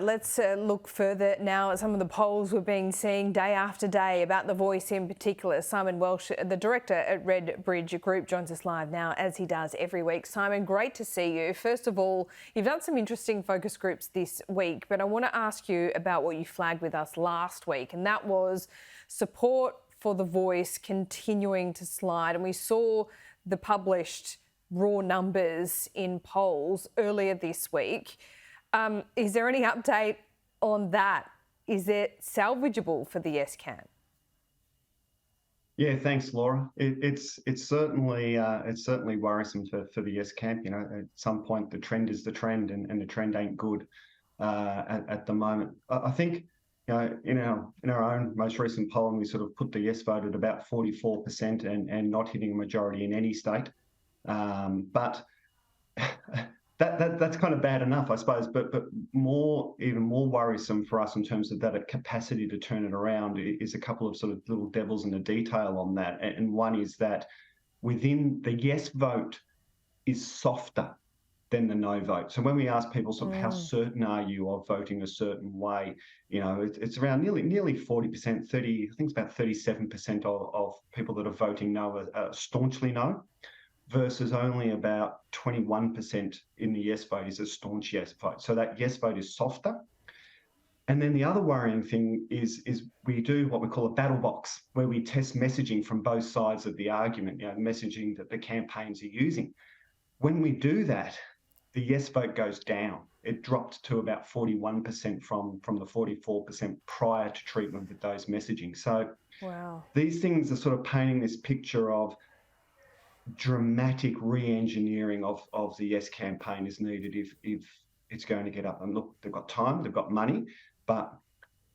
Let's look further now at some of the polls we've been seeing day after day about The Voice in particular. Simon Welsh, the director at RedBridge Group, joins us live now, as he does every week. Simon, great to see you. First of all, you've done some interesting focus groups this week, but I want to ask you about what you flagged with us last week, and that was support for The Voice continuing to slide. And we saw the published raw numbers in polls earlier this week. Is there any update on that? Is it salvageable for the Yes camp? Yeah, thanks, Laura. It's certainly worrisome for the Yes camp. You know, at some point the trend is the trend, and the trend ain't good at the moment. I think, you know, in our own most recent poll, we sort of put the Yes vote at about 44% and not hitting a majority in any state, but. That's kind of bad enough, I suppose, but even more worrisome for us in terms of that capacity to turn it around is a couple of sort of little devils in the detail on that. And one is that within the yes vote is softer than the no vote. So when we ask people sort of how certain are you of voting a certain way, you know, it's around nearly 40%, 30, I think it's about 37% of people that are voting no are staunchly no, versus only about 21% in the yes vote is a staunch yes vote. So that yes vote is softer. And then the other worrying thing is we do what we call a battle box, where we test messaging from both sides of the argument, you know, messaging that the campaigns are using. When we do that, the yes vote goes down. It dropped to about 41% from the 44% prior to treatment with those messaging. So wow. These things are sort of painting this picture of dramatic re-engineering of the Yes campaign is needed if it's going to get up. And look, they've got time, they've got money, but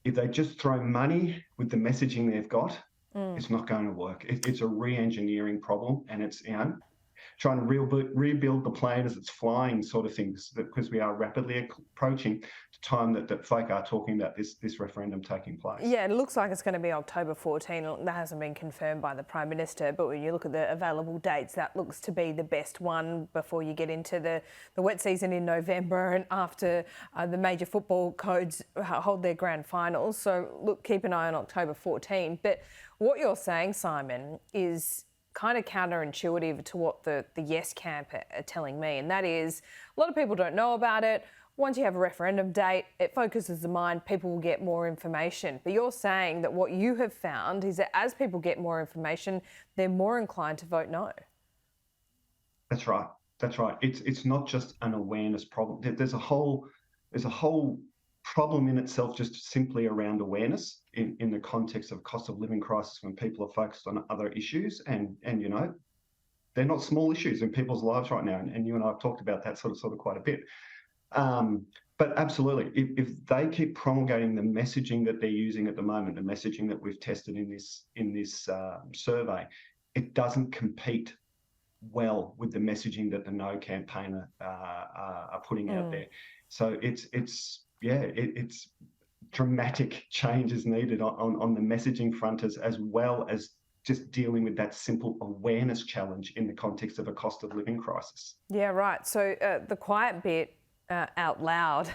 if they just throw money with the messaging they've got, it's not going to work. It's a re-engineering problem, and it's, you know, trying to rebuild the plane as it's flying sort of things, because we are rapidly approaching the time that folk are talking about this referendum taking place. Yeah, it looks like it's going to be October 14. That hasn't been confirmed by the Prime Minister, but when you look at the available dates, that looks to be the best one before you get into the wet season in November and after the major football codes hold their grand finals. So look, keep an eye on October 14. But what you're saying, Simon, is kind of counterintuitive to what the Yes camp are telling me, and that is a lot of people don't know about it. Once you have a referendum date, it focuses the mind, people will get more information. But you're saying that what you have found is that as people get more information, they're more inclined to vote no. That's right. That's right. It's not just an awareness problem. There's a whole problem in itself just simply around awareness in the context of cost of living crisis, when people are focused on other issues, and you know, they're not small issues in people's lives right now, and you and I have talked about that sort of quite a bit. But absolutely, if they keep promulgating the messaging that they're using at the moment, the messaging that we've tested in this survey, it doesn't compete well with the messaging that the No campaigner are putting out there. So it's dramatic changes needed on the messaging front, as well as just dealing with that simple awareness challenge in the context of a cost of living crisis. Yeah, right. So the quiet bit out loud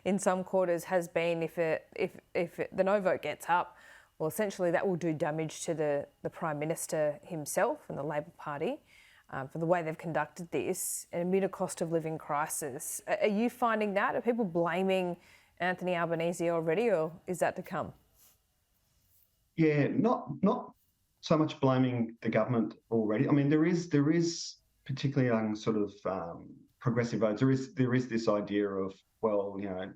in some quarters has been if the no vote gets up, well, essentially that will do damage to the Prime Minister himself and the Labor Party for the way they've conducted this amid a cost of living crisis. Are you finding that? Are people blaming Anthony Albanese already, or is that to come? Yeah, not so much blaming the government already. I mean, there is particularly among sort of progressive votes, there is this idea of, well, you know,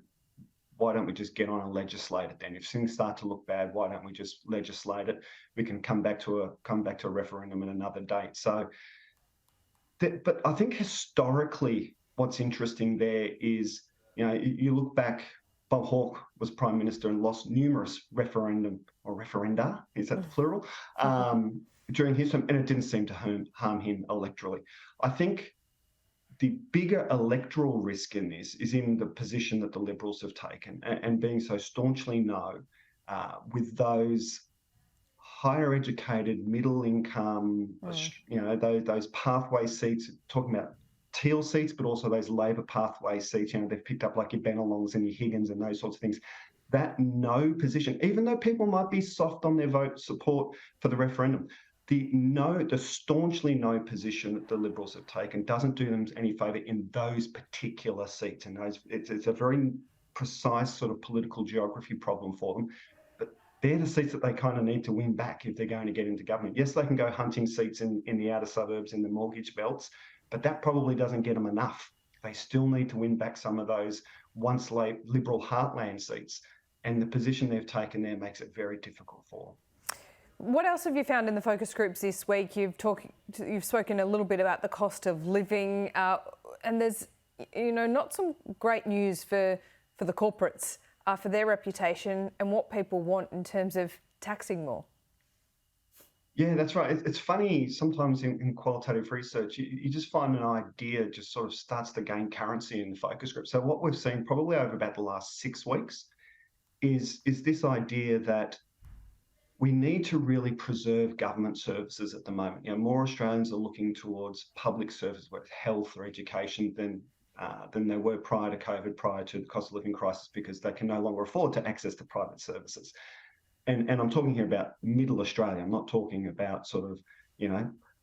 why don't we just get on and legislate it then? If things start to look bad, why don't we just legislate it? We can come back to a referendum at another date. So, but I think historically, what's interesting there is, you know, you look back. Bob Hawke was Prime Minister and lost numerous referenda, is that the plural, during his term, and it didn't seem to harm him electorally. I think the bigger electoral risk in this is in the position that the Liberals have taken, and being so staunchly no, with those higher educated, middle income, you know, those pathway seats, talking about Teal seats, but also those Labor pathway seats. They've picked up like your Bennelongs and your Higgins and those sorts of things. That no position, even though people might be soft on their vote support for the referendum, the staunchly no position that the Liberals have taken doesn't do them any favour in those particular seats. And it's a very precise sort of political geography problem for them. But they're the seats that they kind of need to win back if they're going to get into government. Yes, they can go hunting seats in the outer suburbs, in the mortgage belts, but that probably doesn't get them enough. They still need to win back some of those once Liberal heartland seats. And the position they've taken there makes it very difficult for them. What else have you found in the focus groups this week? You've spoken a little bit about the cost of living, and there's not some great news for the corporates, for their reputation and what people want in terms of taxing more. Yeah, that's right. It's funny, sometimes in qualitative research, you just find an idea just sort of starts to gain currency in the focus group. So what we've seen probably over about the last 6 weeks is this idea that we need to really preserve government services at the moment. More Australians are looking towards public services, whether it's health or education, than they were prior to COVID, prior to the cost of living crisis, because they can no longer afford to access to private services. And I'm talking here about middle Australia. I'm not talking about sort of,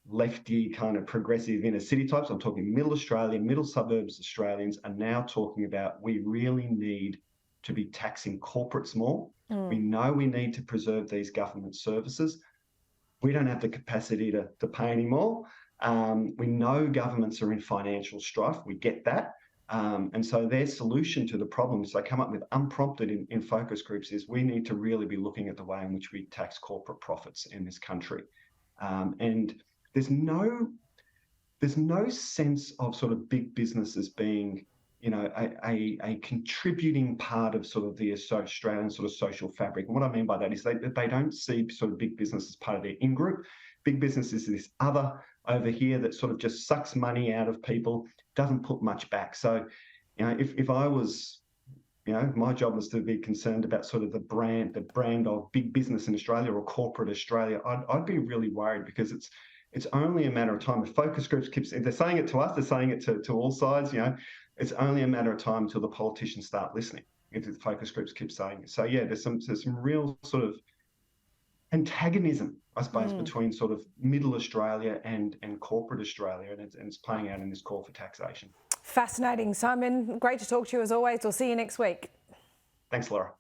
lefty kind of progressive inner city types. I'm talking middle Australia, middle suburbs Australians are now talking about we really need to be taxing corporates more. We know we need to preserve these government services. We don't have the capacity to pay anymore. We know governments are in financial strife. We get that. And so their solution to the problems they come up with unprompted in focus groups is we need to really be looking at the way in which we tax corporate profits in this country. And there's no sense of sort of big businesses being a contributing part of sort of the Australian sort of social fabric. And what I mean by that is they don't see sort of big business as part of their in-group. Big business is this other over here that sort of just sucks money out of people, doesn't put much back. So, if I was, my job was to be concerned about sort of the brand of big business in Australia or corporate Australia, I'd be really worried, because it's only a matter of time. The focus groups they're saying it to us, they're saying it to all sides, it's only a matter of time until the politicians start listening, if the focus groups keep saying it. So yeah, there's some real sort of antagonism, I suppose, between sort of middle Australia and corporate Australia, and it's playing out in this call for taxation. Fascinating, Simon. Great to talk to you as always. We'll see you next week. Thanks, Laura.